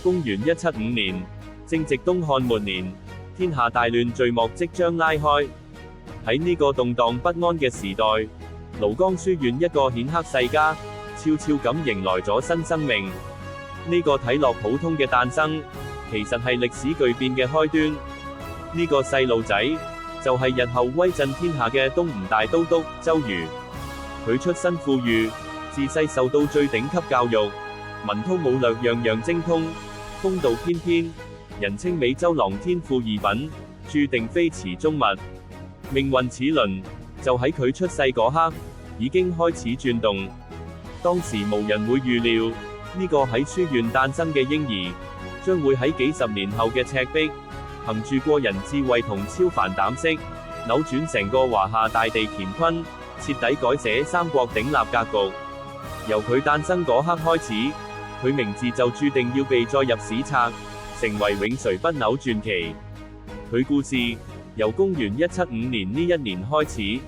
公元175年，正值東漢末年，天下大亂序幕即將拉開。喺呢個動盪不安嘅時代，廬江書院一個顯赫世家，悄悄咁迎來咗新生命。呢個睇落普通嘅誕生，其實係歷史巨變嘅開端。呢個細路仔，就係日後威震天下嘅東吳大都督周瑜。佢出身富裕，自細受到最頂級教育，文韜武略樣樣精通，風度翩翩，人稱美周郎天賦異稟，注定非池中物。命運齒輪，就喺佢出世嗰刻，已經開始轉動。當時無人會預料，呢個喺書院誕生嘅嬰兒，將會喺幾十年後嘅赤壁，憑住過人智慧同超凡膽識，扭轉成個華夏大地乾坤，徹底改寫三國鼎立格局。由佢誕生嗰刻開始，佢名字就注定要被載入史冊，成為永垂不朽傳奇。佢故事，由公元175年呢一年開始，